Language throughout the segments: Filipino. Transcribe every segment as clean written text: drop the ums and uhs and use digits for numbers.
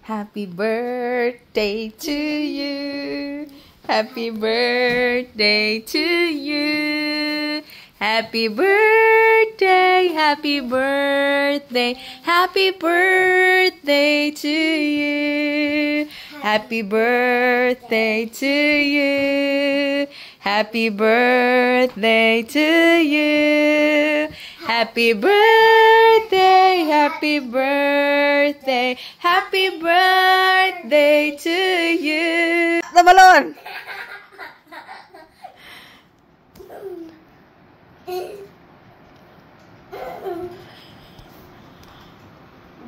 Happy birthday to you. Happy birthday to you. Happy birthday, happy birthday, happy birthday to you. Happy birthday to you. Happy birthday to you. Happy birthday, happy birthday, happy birthday to you. The balloon.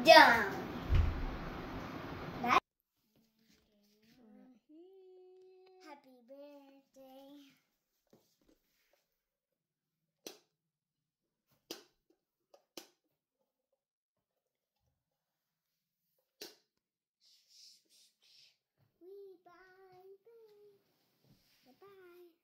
Jump. Happy birthday. Bye.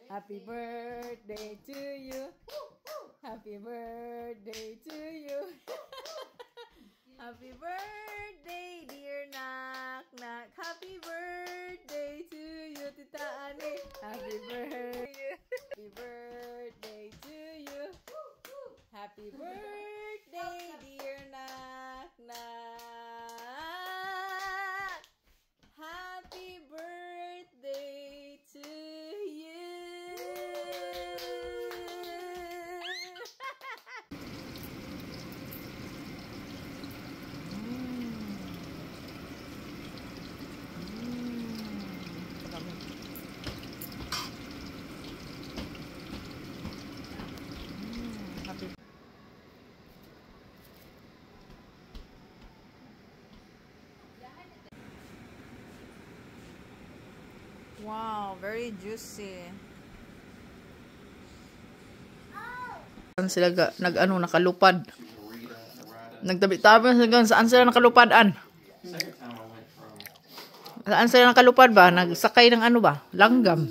Happy birthday to you. Happy birthday to you. Happy birthday, dear Nak Nak. Happy birthday to you, Tita Ani. Happy birthday. Happy birthday to you. Happy birthday, dear Nak Nak. Happy birthday to you. Wow, very juicy. Sila nag-ano nakalupad. Nagtabi-tabi saan sila nakalupad-an? Saan sila nakalupad ba? Nagsakay ng ano ba? Langgam.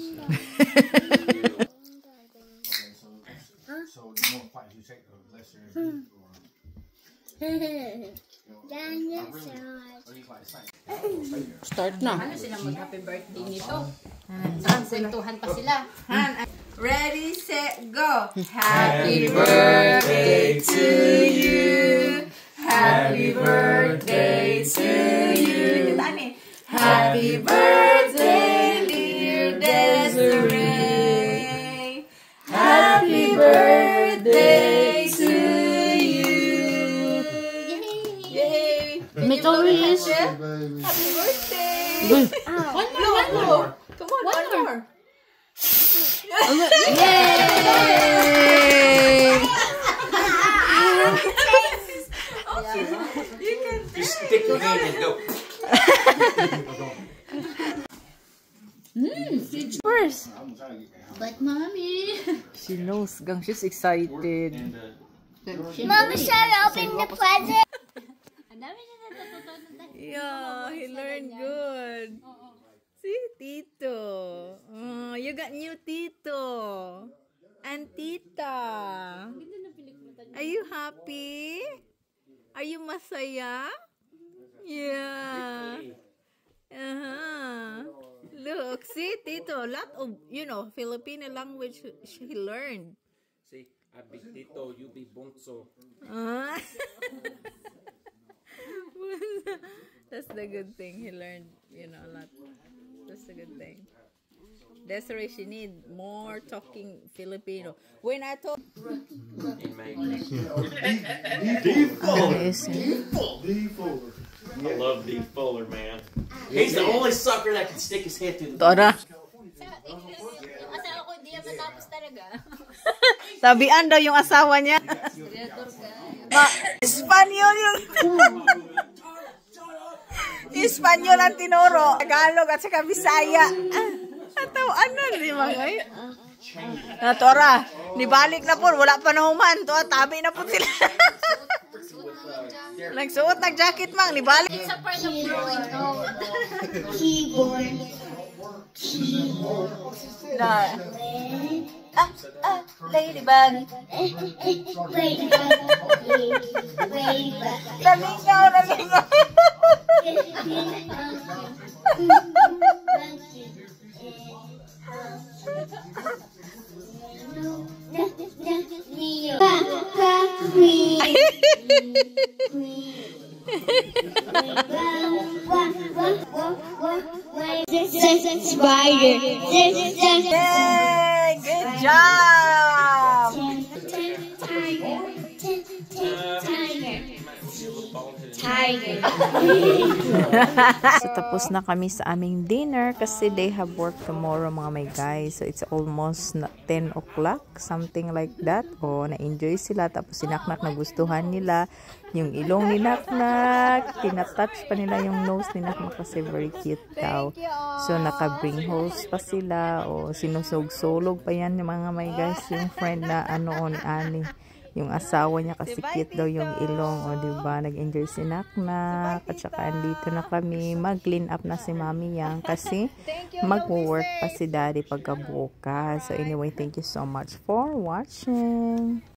Start na. Ano sila mag-happy birthday nito? Kwentuhan pa sila. Ready, set, go! Happy birthday to you. Happy birthday to you. Happy birthday, dear Desiree. Happy birthday to you. Yay! Make a wish. Happy birthday! One more. Come on, one more. Yay! You can Just stick your hand and go. first. But mommy. She knows, gang. She's excited. Mama, shall open the present? Ang dami niya natutunan na. Yeah, he learned good. See, Tito. Oh, you got new Tito. And Tita. Are you happy? Are you masaya? Yeah. Look, see, Tito, lot of, Filipino language he learned. See, I be Tito, you be Bonso. That's the good thing. He learned, a lot. That's the good thing. Desiree, she need more talking Filipino. When I talk... I love D. Fuller, man. He's the only sucker that can stick his head through the... Tora. Yung asawa ko hindi yan matapos talaga. Tabian daw yung asawa niya. Espanyol yung... Espanyol ang tinuro. Tagalog at saka Bisaya. Ataw, ano ni mga Natora, nibalik na po, wala pa na human. To, tabi na po sila. Nagsuot ng jacket mang, nibalik. It's a part of growing old. Keyboard. Na. Ladybug. Ladybug. Nalingaw, nalingaw. Spider. Yay! Good job! Tiger. So, tapos na kami sa aming dinner kasi they have work tomorrow mga may guys. So, it's almost 10 o'clock, something like that. O, na-enjoy sila. Tapos, sinaknak na gustuhan nila yung ilong ni Naknak. Tinatouch pa nila yung nose ni Naknak kasi very cute daw. So, naka-bring hose pa sila. O, sinusog-sulog pa yan yung mga may guys. Yung friend na ni Ani. Yung asawa niya kasi cute daw yung ilong. O, diba? Nag-enjoy si Naknak. At saka, andito na kami. Mag-clean up na si Mami Yang kasi mag-work pa si Daddy pagkabukas. So, anyway, thank you so much for watching.